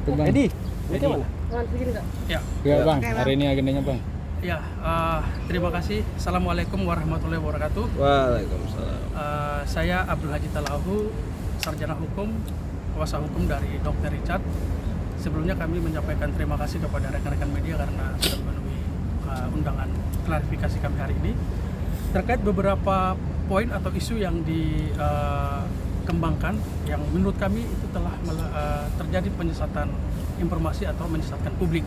Itu Bang. Edi. Edi mana? Ya, Ya Bang, hari ini agendanya Bang. ya. Terima kasih. Assalamualaikum warahmatullahi wabarakatuh. Waalaikumsalam. Saya Abdul Haji Talahu, sarjana hukum, kuasa hukum dari Dr. Richard. Sebelumnya kami menyampaikan terima kasih kepada rekan-rekan media karena sudah memenuhi undangan klarifikasi kami hari ini terkait beberapa poin atau isu yang dikembangkan yang menurut kami itu telah terjadi penyesatan informasi atau menyesatkan publik.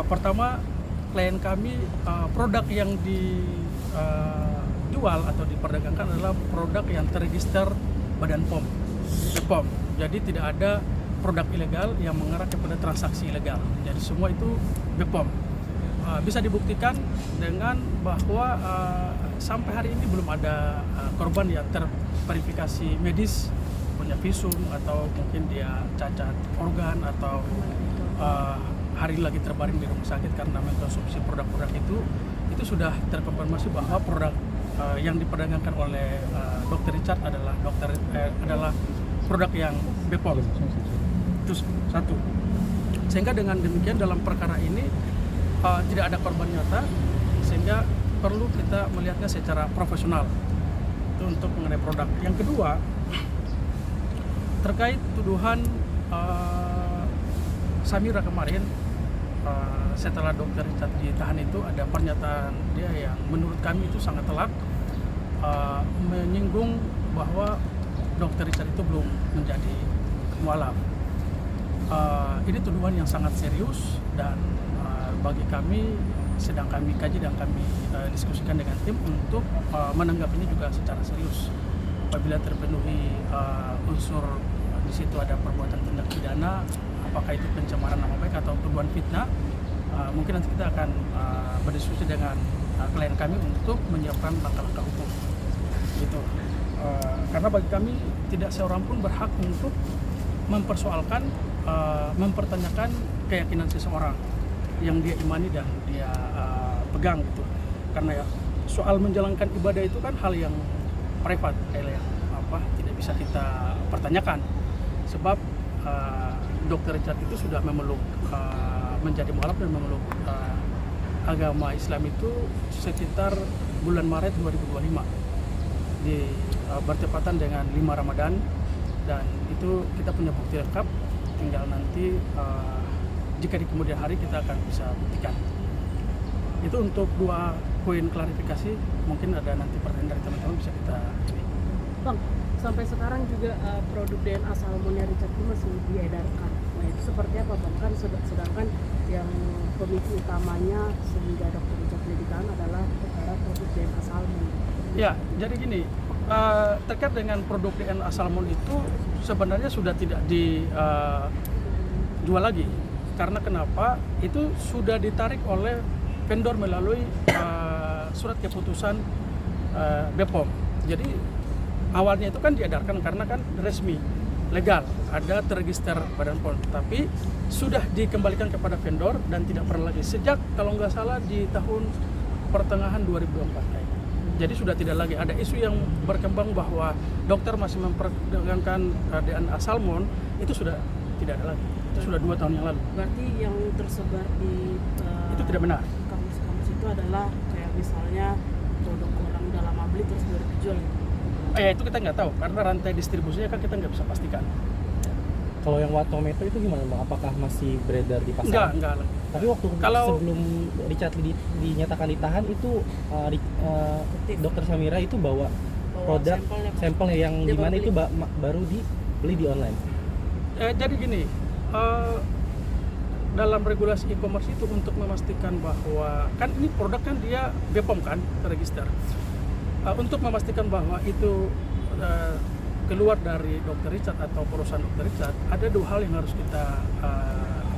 Pertama, klien kami produk yang dijual atau diperdagangkan adalah produk yang terregister Badan POM, BPOM. Jadi tidak ada produk ilegal yang mengarah kepada transaksi ilegal. Jadi semua itu BPOM. Bisa dibuktikan dengan bahwa sampai hari ini belum ada korban yang terverifikasi medis, punya visum atau mungkin dia cacat organ atau hari lagi terbaring di rumah sakit karena mengkonsumsi produk-produk itu sudah terkonfirmasi bahwa produk yang diperdagangkan oleh Dr. Richard adalah produk yang BPOM. Itu satu. Sehingga dengan demikian dalam perkara ini tidak ada korban nyata, sehingga perlu kita melihatnya secara profesional. Itu untuk mengenai produk. Yang kedua, terkait tuduhan Samira kemarin, setelah Dr. Richard ditahan itu ada pernyataan dia yang menurut kami itu sangat telak, menyinggung bahwa Dr. Richard itu belum menjadi mualaf. Ini tuduhan yang sangat serius dan bagi kami sedang kami kaji dan kami diskusikan dengan tim untuk menanggapinya juga secara serius. Apabila terpenuhi unsur di situ ada perbuatan tindak pidana, apakah itu pencemaran nama baik atau tuduhan fitnah, mungkin nanti kita akan berdiskusi dengan klien kami untuk menyiapkan langkah-langkah hukum. Gitu. Karena bagi kami tidak seorang pun berhak untuk mempersoalkan, mempertanyakan keyakinan seseorang yang dia imani dan dia pegang gitu. Karena ya soal menjalankan ibadah itu kan hal yang privat, yang tidak bisa kita pertanyakan. Sebab Dr. Richard itu sudah memeluk menjadi mualaf dan memeluk agama Islam itu sekitar bulan Maret 2025 bertepatan dengan 5 Ramadan, dan itu kita punya bukti lengkap. Tinggal nanti jika di kemudian hari kita akan bisa buktikan. Itu untuk 2 poin klarifikasi. Mungkin ada nanti pertanyaan dari teman-teman bisa kita ini. Bang, sampai sekarang juga produk DNA salmonnya Richard itu masih diedarkan. Nah itu seperti apa Bang? Kan sedangkan yang pemicu utamanya sehingga Dr. Richard ditahan adalah perkara produk DNA salmon. Ya, jadi gini, terkait dengan produk DNA salmon itu sebenarnya sudah tidak dijual lagi. Karena kenapa? Itu sudah ditarik oleh vendor melalui surat keputusan BPOM. Jadi awalnya itu kan diedarkan karena kan resmi, legal, ada terregister Badan POM, tapi sudah dikembalikan kepada vendor dan tidak pernah lagi sejak kalau nggak salah di tahun pertengahan 2024. Jadi sudah tidak lagi ada isu yang berkembang bahwa dokter masih memperdagangkan DNA salmon, itu sudah tidak ada lagi. Itu sudah 2 tahun yang lalu. Berarti yang tersebar di itu tidak benar. Kampus-kampus itu adalah kayak misalnya produk orang dalam beli terus baru dijual. Itu kita nggak tahu karena rantai distribusinya kan kita nggak bisa pastikan. Kalau yang Watometo itu gimana Bang? Apakah masih beredar di pasar? Enggak lagi. Tapi waktu sebelum Richard dinyatakan ditahan itu Dr. Samira itu bawa produk sampel yang dimana itu baru dibeli di online. Jadi gini, dalam regulasi e-commerce itu untuk memastikan bahwa kan ini produk kan dia BPOM kan terregister. Untuk memastikan bahwa itu keluar dari Dr. Richard atau perusahaan Dr. Richard, ada 2 hal yang harus kita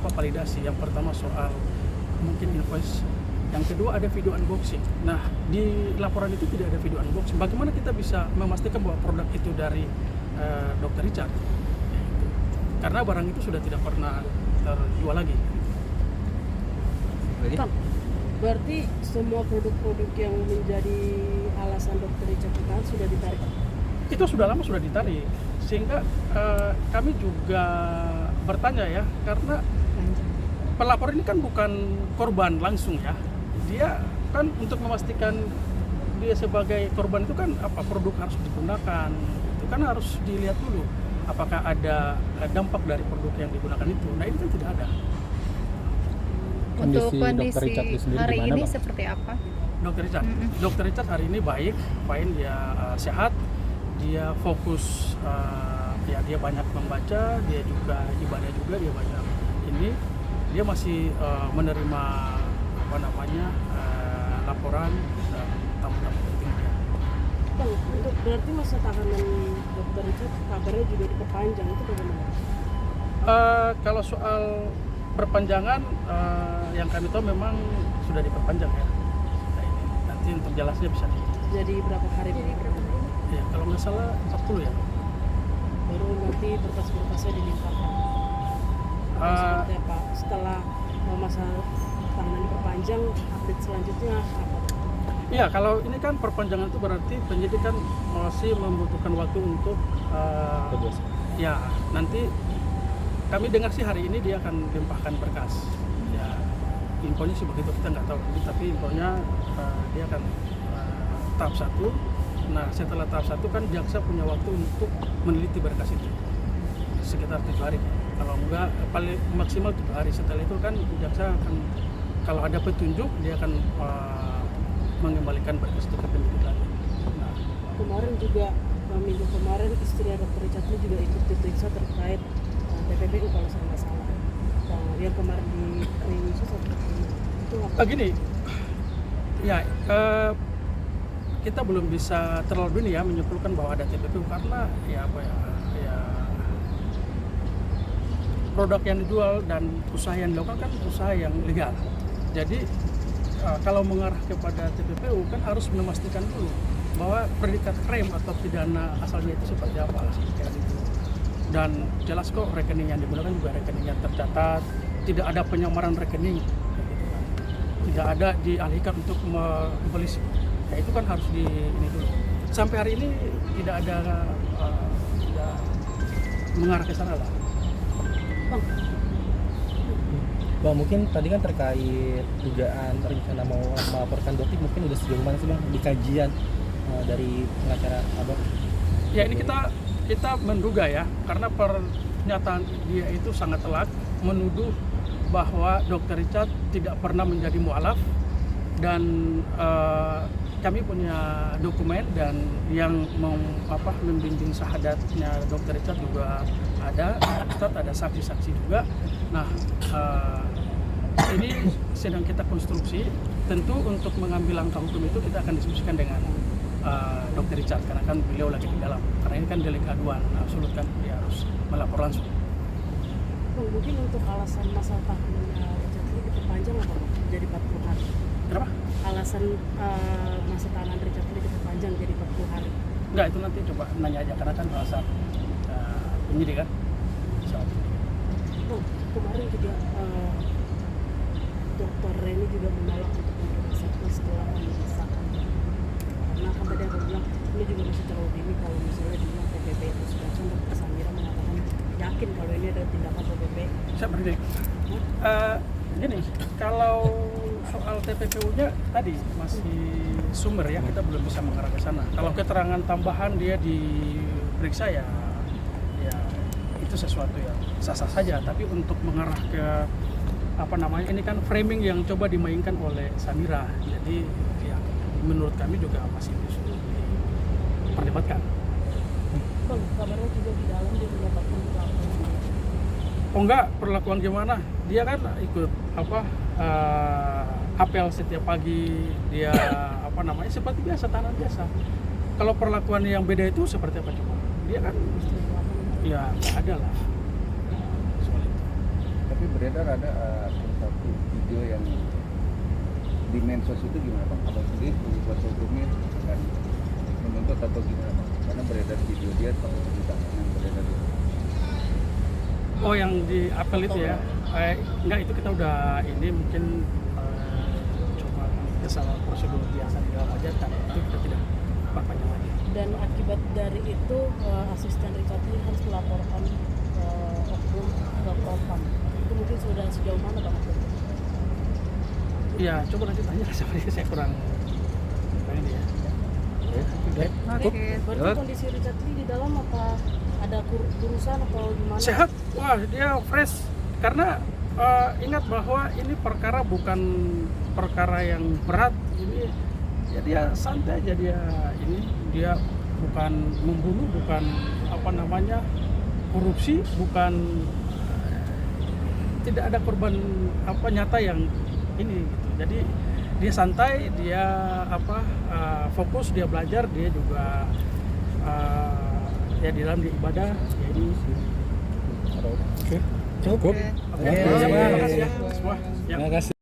validasi. Yang pertama soal mungkin invoice, yang kedua ada video unboxing. Nah, di laporan itu tidak ada video unboxing. Bagaimana kita bisa memastikan bahwa produk itu dari Dr. Richard? Karena barang itu sudah tidak pernah terjual lagi. Bang, berarti semua produk-produk yang menjadi alasan Dr. Richard ditahan sudah ditarik? Itu sudah lama sudah ditarik, sehingga kami juga bertanya ya, karena pelapor ini kan bukan korban langsung ya. Dia kan untuk memastikan dia sebagai korban itu kan apa produk harus digunakan, itu kan harus dilihat dulu apakah ada dampak dari produk yang digunakan itu. Nah ini kan tidak ada. Kondisi Untuk kondisi Dr. Richard sendiri hari gimana, ini Bang? seperti apa? Dr. Richard, Dr. Richard hari ini baik, fine, dia sehat, dia fokus, ya dia banyak membaca, dia juga ibadah juga, dia banyak ini, dia masih menerima apa namanya laporan dan tamu-tamu penting dia. Bang, untuk berarti masa tahanan Dr. Richard kabarnya juga diperpanjang, itu bagaimana? Kalau soal perpanjangan, yang kami tahu memang sudah diperpanjang ya. Nah, ini nanti untuk jelasnya bisa Jadi berapa hari? ya, kalau nggak salah 40 ya. Baru nanti berkas-berkasnya dilimpahkan. Seperti apa? Setelah masa tahanan diperpanjang, update selanjutnya apa? Iya, kalau ini kan perpanjangan itu berarti penyidik kan masih membutuhkan waktu untuk Tegas. ya nanti kami dengar sih hari ini dia akan limpahkan berkas. Ya, infonya sih begitu, kita nggak tahu. Tapi infonya dia akan tahap 1. Nah, setelah tahap 1 kan jaksa punya waktu untuk meneliti berkas itu sekitar 7 hari. Kalau enggak paling maksimal 7 hari. Setelah itu kan jaksa akan, kalau ada petunjuk dia akan mengembalikan berkas itu ke penyidik lagi. Nah, Kemarin juga minggu kemarin istri Dr. Richard ini juga ikut diperiksa terkait TPPU kalau saya nggak salah. Yang kemarin di Indonesia itu apa? gini, ya kita belum bisa terlalu dini ya menyimpulkan bahwa ada TPPU karena ya apa ya produk yang dijual dan usaha yang dilakukan kan usaha yang legal. Jadi kalau mengarah kepada TPPU kan harus memastikan dulu bahwa predikat krem atau pidana asalnya itu seperti apa kayak gitu. Dan jelas kok rekening yang digunakan juga rekening yang tercatat, tidak ada penyamaran rekening, tidak ada dialihkan untuk membeli. Ya itu kan harus di ini dulu. Sampai hari ini tidak ada tidak mengarah ke sana lah. Bang, mungkin tadi kan terkait dugaan rencana mau melaporkan Dotik, mungkin udah sejauh mana sih Bang di kajian dari pengacara Abang? Ya ini kita menduga ya, karena pernyataan dia itu sangat telak menuduh bahwa Dr. Richard tidak pernah menjadi mualaf, dan kami punya dokumen dan yang membimbing syahadatnya Dr. Richard juga ada, Ustadz, ada saksi-saksi juga. Nah, ini sedang kita konstruksi. Tentu untuk mengambil langkah hukum itu kita akan diskusikan dengan Dr. Richard, karena kan beliau lagi di dalam. Karena ini kan delik aduan absolut kan, dia harus melapor langsung. Mungkin untuk alasan masa tahanannya Richard ini diperpanjang apa Bang? Jadi 40 hari. Kenapa? Alasan masa tahanan Richard ini diperpanjang jadi 40 hari. Enggak, itu nanti coba nanya aja, karena kan alasan penyidik kan. Kemarin juga Dr. Reni juga menolak untuk menerima saksi setelah memeriksakan. Karena kan tadi aku bilang ini juga masih terlalu dini kalau misalnya dibilang PPP itu sudah condong. Dr. Samira mengatakan yakin kalau ini adalah tindakan PPP. Saya berdiri. Gini, kalau soal TPPU-nya tadi masih sumber ya, kita belum bisa mengarah ke sana. Kalau keterangan tambahan dia diperiksa ya itu sesuatu yang sah-sah saja. Tapi untuk mengarah ke ini kan framing yang coba dimainkan oleh Samira. Jadi ya menurut kami juga masih disuruh diperdebatkan. Bang, kabarnya juga di dalam dia mendapatkan perlakuan. Oh enggak, perlakuan gimana? Dia kan ikut apel setiap pagi, dia seperti biasa, tahanan biasa. Kalau perlakuan yang beda itu seperti apa coba? Dia kan ya nggak ada lah soal itu. Tapi beredar ada satu video yang di medsos itu gimana Bang? Abang sendiri kuasa hukumnya dan menuntut atau gimana Bang? Karena beredar video dia sama berita yang beredar itu. Oh, yang di apel itu ya? Enggak, itu kita udah ini mungkin coba kesalahan prosedur biasa di dalam aja, kan itu kita tidak perpanjang lagi. Dan akibat dari itu asisten Richard ini harus melaporkan oknum atau propam itu mungkin sudah sejauh mana Bang? Ya coba nanti tanya sama dia, saya kurang ini ya. Berarti kondisi Richard Lee di dalam apa ada kurusan atau gimana? Sehat, wah dia fresh karena ingat bahwa ini perkara bukan perkara yang berat, ini ya dia santai aja, dia bukan membunuh, bukan apa namanya korupsi, bukan tidak ada korban apa nyata yang ini gitu. Jadi dia santai, dia fokus, dia belajar, dia juga ya di dalam di ibadah ya ini. Cukup. Terima kasih ya semua. Ya. Terima kasih.